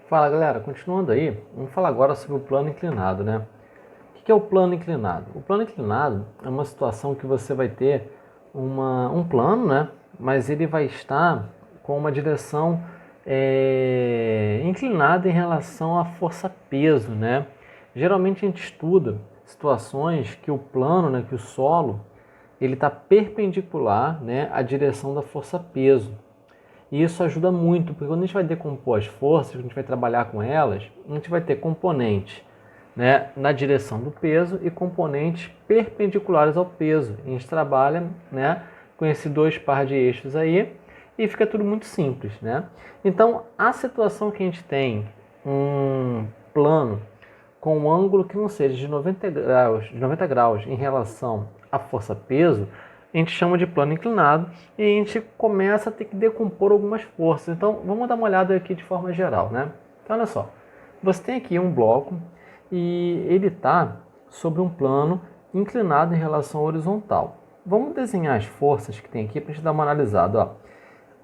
Fala galera, continuando aí, vamos falar agora sobre o plano inclinado, né? O que é o plano inclinado? O plano inclinado é uma situação que você vai ter um plano, né? Mas ele vai estar com uma direção inclinada em relação à força-peso, né? Geralmente a gente estuda situações que o plano, né, que o solo, ele está perpendicular, né, à direção da força-peso. E isso ajuda muito, porque quando a gente vai decompor as forças, quando a gente vai trabalhar com elas, a gente vai ter componentes, né, na direção do peso e componentes perpendiculares ao peso. A gente trabalha, né, com esses dois par de eixos aí e fica tudo muito simples, né? Então, a situação que a gente tem um plano com um ângulo que não seja de 90 graus em relação à força-peso, a gente chama de plano inclinado e a gente começa a ter que decompor algumas forças. Então, vamos dar uma olhada aqui de forma geral, né? Então, olha só, você tem aqui um bloco e ele está sobre um plano inclinado em relação ao horizontal. Vamos desenhar as forças que tem aqui para a gente dar uma analisada. Ó.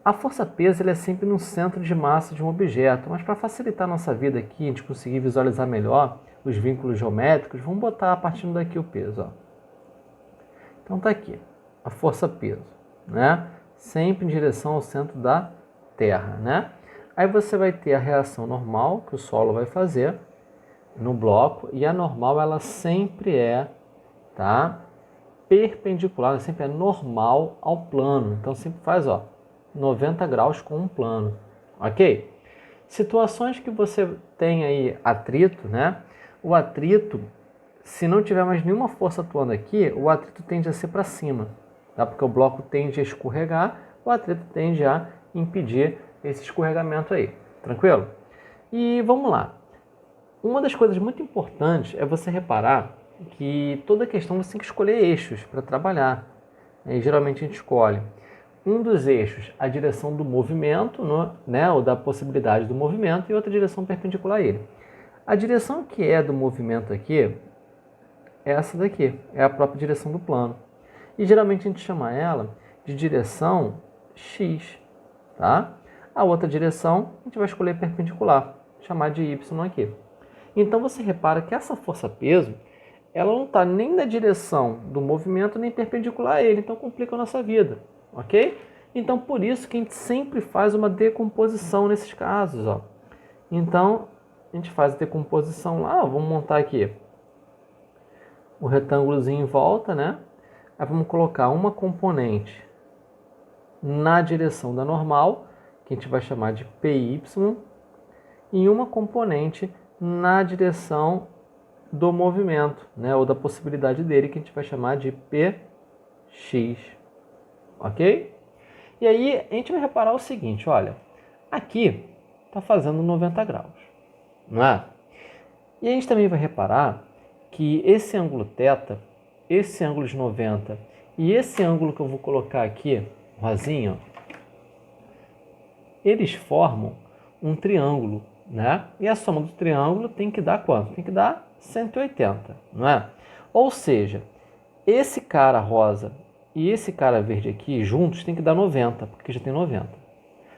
A força-peso é sempre no centro de massa de um objeto, mas para facilitar a nossa vida aqui, a gente conseguir visualizar melhor os vínculos geométricos, vamos botar partindo daqui o peso. Ó. Então está aqui, a força-peso, né? Sempre em direção ao centro da Terra, né? Aí você vai ter a reação normal que o solo vai fazer no bloco, e a normal ela sempre é, tá? Perpendicular, ela sempre é normal ao plano. Então sempre faz, ó, 90 graus com um plano, ok? Situações que você tem aí atrito, né? O atrito, se não tiver mais nenhuma força atuando aqui, o atrito tende a ser para cima, tá? Porque o bloco tende a escorregar, o atrito tende a impedir esse escorregamento aí, tranquilo? E vamos lá. Uma das coisas muito importantes é você reparar que toda questão você tem que escolher eixos para trabalhar. E geralmente a gente escolhe um dos eixos, a direção do movimento, né, ou da possibilidade do movimento, e outra direção perpendicular a ele. A direção que é do movimento aqui é essa daqui, é a própria direção do plano. E geralmente a gente chama ela de direção X, tá? A outra direção a gente vai escolher perpendicular, chamar de Y aqui. Então você repara que essa força-peso, ela não está nem na direção do movimento, nem perpendicular a ele, então complica a nossa vida, ok? Então por isso que a gente sempre faz uma decomposição nesses casos, ó. Então a gente faz a decomposição lá, ó, vamos montar aqui o retângulozinho em volta, né? Aí vamos colocar uma componente na direção da normal, que a gente vai chamar de PY, e uma componente na direção do movimento, né, ou da possibilidade dele, que a gente vai chamar de PX, ok? E aí a gente vai reparar o seguinte, olha, aqui está fazendo 90 graus, não é? E a gente também vai reparar que esse ângulo θ, esse ângulo de 90 e esse ângulo que eu vou colocar aqui, rosinho, eles formam um triângulo, né? E a soma do triângulo tem que dar quanto? Tem que dar 180, não é? Ou seja, esse cara rosa e esse cara verde aqui juntos tem que dar 90, porque já tem 90.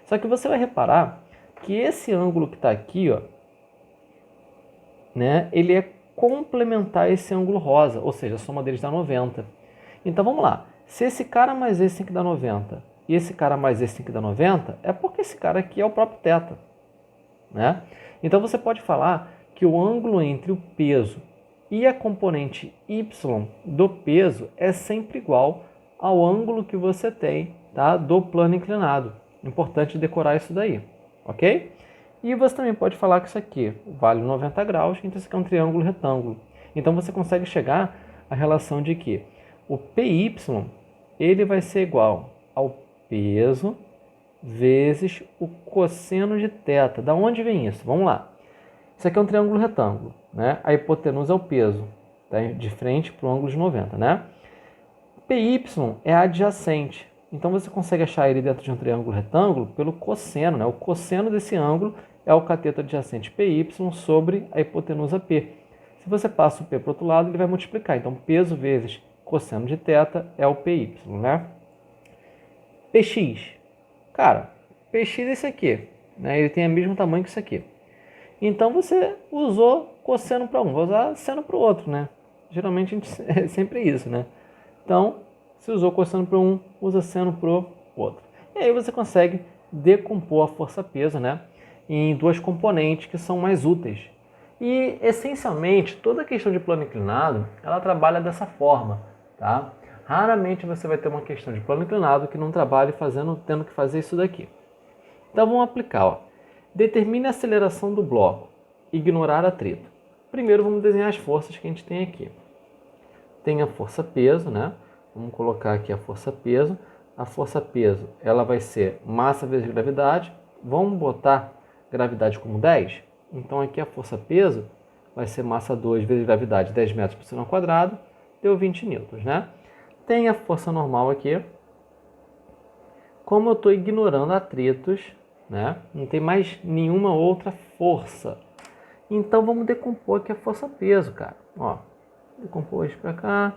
Só que você vai reparar que esse ângulo que está aqui, ó, né? Ele é complementar a esse ângulo rosa, ou seja, a soma deles dá 90. Então vamos lá. Se esse cara mais esse tem que dar 90 e esse cara mais esse tem que dar 90, é porque esse cara aqui é o próprio θ, né? Então você pode falar que o ângulo entre o peso e a componente y do peso é sempre igual ao ângulo que você tem, tá, do plano inclinado. Importante decorar isso daí, ok? E você também pode falar que isso aqui vale 90 graus, então isso aqui é um triângulo retângulo. Então você consegue chegar à relação de que o PY ele vai ser igual ao peso vezes o cosseno de θ. Da onde vem isso? Vamos lá. Isso aqui é um triângulo retângulo, né? A hipotenusa é o peso, tá? De frente para o ângulo de 90, né? PY é adjacente. Então você consegue achar ele dentro de um triângulo retângulo pelo cosseno, né? O cosseno desse ângulo é o cateto adjacente PY sobre a hipotenusa P. Se você passa o P para o outro lado, ele vai multiplicar. Então, peso vezes cosseno de θ é o PY, né? PX. Cara, PX é esse aqui, né? Ele tem o mesmo tamanho que isso aqui. Então você usou cosseno para um, vou usar seno para o outro, né? Geralmente a gente, é sempre isso, né? Então, se usou cosseno para um, usa seno para o outro. E aí você consegue decompor a força-peso, né, em duas componentes que são mais úteis. E, essencialmente, toda a questão de plano inclinado, ela trabalha dessa forma, tá? Raramente você vai ter uma questão de plano inclinado que não trabalhe tendo que fazer isso daqui. Então vamos aplicar, ó. Determine a aceleração do bloco. Ignorar atrito. Primeiro vamos desenhar as forças que a gente tem aqui. Tem a força-peso, né? Vamos colocar aqui a força-peso. A força-peso, ela vai ser massa vezes gravidade. Vamos botar gravidade como 10? Então aqui a força-peso vai ser massa 2 vezes gravidade, 10 metros por segundo ao quadrado, deu 20 newtons, né? Tem a força normal aqui. Como eu estou ignorando atritos, né? Não tem mais nenhuma outra força. Então vamos decompor aqui a força-peso, cara. Ó, decompor isso para cá,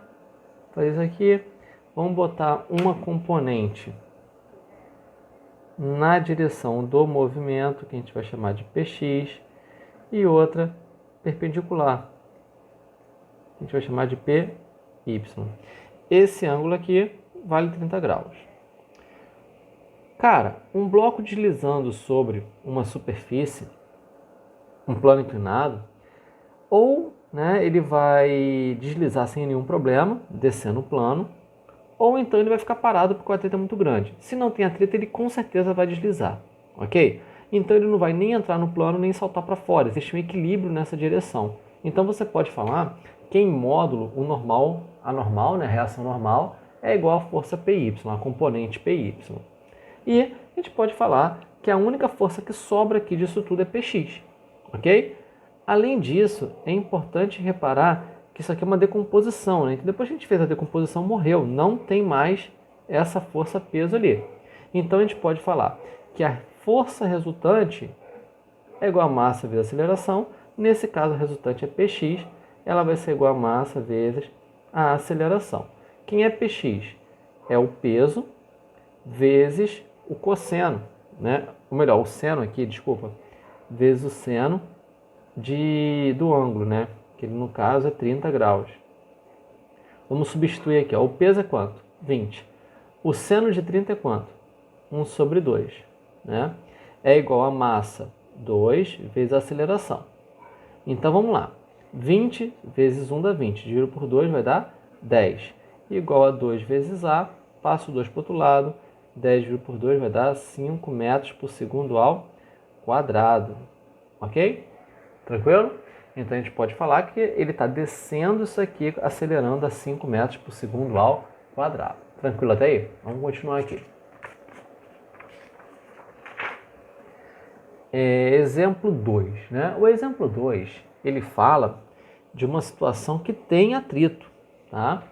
faz isso aqui. Vamos botar uma componente na direção do movimento, que a gente vai chamar de PX, e outra perpendicular, que a gente vai chamar de PY. Esse ângulo aqui vale 30 graus. Cara, um bloco deslizando sobre uma superfície, um plano inclinado, ou ele vai deslizar sem nenhum problema, descendo o plano, ou então ele vai ficar parado porque o atrito é muito grande. Se não tem atrito, ele com certeza vai deslizar, ok? Então ele não vai nem entrar no plano, nem saltar para fora. Existe um equilíbrio nessa direção. Então você pode falar que em módulo, o normal, a normal, né, a reação normal, é igual à força PY, a componente PY. E a gente pode falar que a única força que sobra aqui disso tudo é PX, ok? Além disso, é importante reparar que isso aqui é uma decomposição, né? Então, depois que a gente fez a decomposição, morreu, não tem mais essa força-peso ali. Então a gente pode falar que a força resultante é igual a massa vezes a aceleração. Nesse caso, a resultante é Px, ela vai ser igual a massa vezes a aceleração. Quem é Px? É o peso vezes o cosseno, né? Ou melhor, o seno aqui, desculpa, vezes o seno do ângulo, né? Que no caso é 30 graus. Vamos substituir aqui, ó. O peso é quanto? 20. O seno de 30 é quanto? 1 sobre 2, né? É igual a massa 2 vezes a aceleração. Então vamos lá. 20 vezes 1 dá 20. Dividido por 2 vai dar 10. Igual a 2 vezes A. Passo 2 para o outro lado. 10 dividido por 2 vai dar 5 metros por segundo ao quadrado. Ok? Tranquilo? Então a gente pode falar que ele está descendo isso aqui, acelerando a 5 metros por segundo ao quadrado. Tranquilo até aí? Vamos continuar aqui. Exemplo 2. Né? O exemplo 2, ele fala de uma situação que tem atrito. Tá?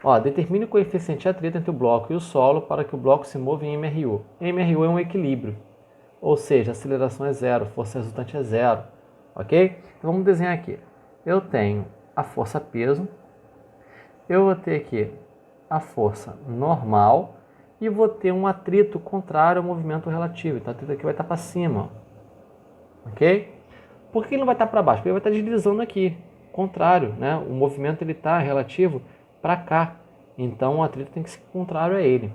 Ó, determine o coeficiente de atrito entre o bloco e o solo para que o bloco se mova em MRU. MRU é um equilíbrio, ou seja, a aceleração é zero, a força resultante é zero. Ok? Então vamos desenhar aqui. Eu tenho a força-peso, eu vou ter aqui a força normal e vou ter um atrito contrário ao movimento relativo. Então o atrito aqui vai estar para cima. Ok? Por que ele não vai estar para baixo? Porque ele vai estar deslizando aqui. Contrário, né? O movimento ele está relativo para cá. Então o atrito tem que ser contrário a ele.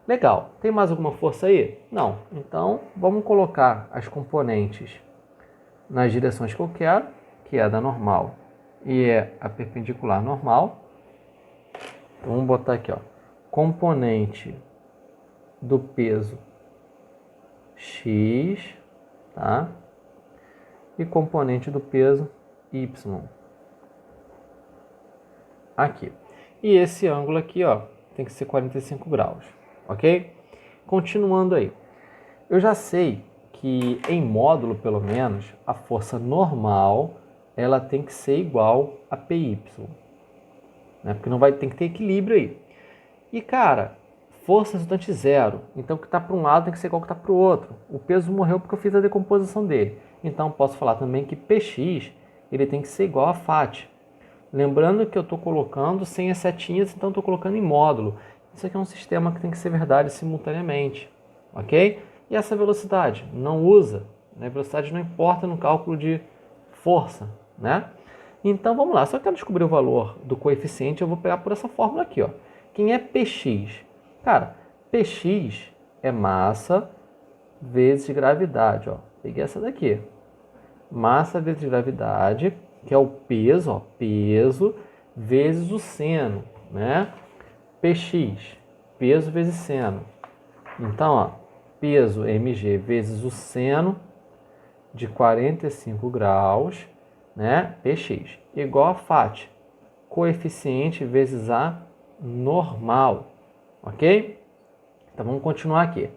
Legal. Tem mais alguma força aí? Não. Então vamos colocar as componentes nas direções que eu quero, que é a da normal e é a perpendicular normal. Então, vamos botar aqui, ó, componente do peso x, tá? E componente do peso y. Aqui. E esse ângulo aqui, ó, tem que ser 45 graus, ok? Continuando aí. Eu já sei que em módulo, pelo menos, a força normal ela tem que ser igual a PY, né? Porque não vai ter que ter equilíbrio aí. E cara, força resultante zero, então o que está para um lado tem que ser igual ao que está para o outro. O peso morreu porque eu fiz a decomposição dele. Então posso falar também que Px ele tem que ser igual a Fat. Lembrando que eu estou colocando sem as setinhas, então estou colocando em módulo. Isso aqui é um sistema que tem que ser verdade simultaneamente, ok? E essa velocidade? Não usa, né? Velocidade não importa no cálculo de força, né? Então vamos lá, se eu quero descobrir o valor do coeficiente, eu vou pegar por essa fórmula aqui, ó. Quem é Px? Cara, Px é massa vezes gravidade, ó. Peguei essa daqui. Massa vezes gravidade, que é o peso, ó, peso vezes o seno, né? Px, peso vezes seno. Então, ó, peso mg vezes o seno de 45 graus, né? Px, igual a Fat, coeficiente vezes a normal, ok? Então, vamos continuar aqui.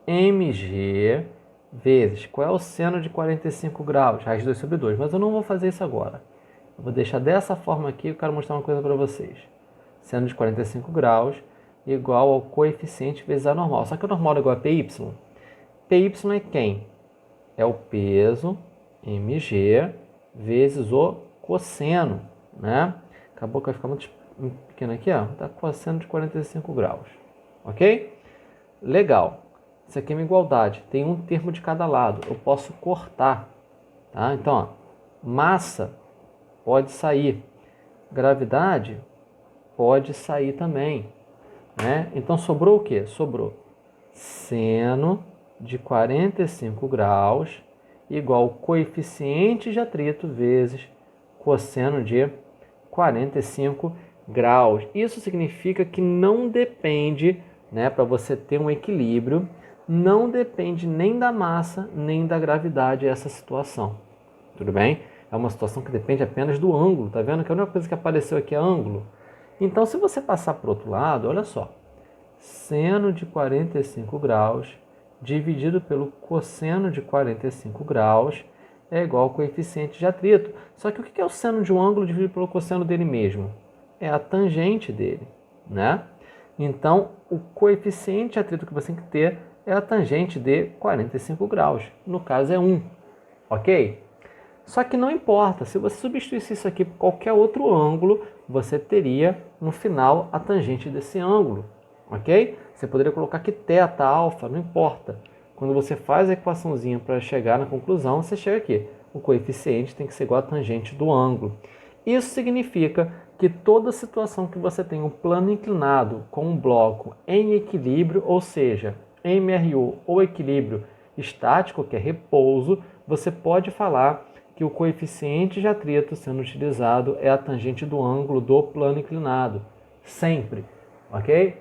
mg vezes, qual é o seno de 45 graus? Raiz 2 sobre 2, mas eu não vou fazer isso agora. Eu vou deixar dessa forma aqui, eu quero mostrar uma coisa para vocês. Seno de 45 graus igual ao coeficiente vezes a normal. Só que o normal é igual a PY. PY é quem? É o peso, mg, vezes o cosseno, né? Acabou que vai ficar muito pequeno aqui, ó. Tá cosseno de 45 graus, ok? Legal. Isso aqui é uma igualdade. Tem um termo de cada lado. Eu posso cortar, tá? Então, ó, massa pode sair. Gravidade pode sair também, né? Então, sobrou o quê? Sobrou seno de 45 graus igual ao coeficiente de atrito vezes cosseno de 45 graus. Isso significa que não depende, né, para você ter um equilíbrio, não depende nem da massa, nem da gravidade essa situação. Tudo bem? É uma situação que depende apenas do ângulo. Tá vendo que a única coisa que apareceu aqui é ângulo? Então, se você passar para o outro lado, olha só. Seno de 45 graus dividido pelo cosseno de 45 graus é igual ao coeficiente de atrito. Só que o que é o seno de um ângulo dividido pelo cosseno dele mesmo? É a tangente dele, né? Então, o coeficiente de atrito que você tem que ter é a tangente de 45 graus. No caso, é 1, ok? Só que não importa, se você substituísse isso aqui por qualquer outro ângulo, você teria no final a tangente desse ângulo, ok? Você poderia colocar aqui θ, alfa, não importa. Quando você faz a equaçãozinha para chegar na conclusão, você chega aqui. O coeficiente tem que ser igual à tangente do ângulo. Isso significa que toda situação que você tem um plano inclinado com um bloco em equilíbrio, ou seja, MRU ou equilíbrio estático, que é repouso, você pode falar que o coeficiente de atrito sendo utilizado é a tangente do ângulo do plano inclinado. Sempre, ok?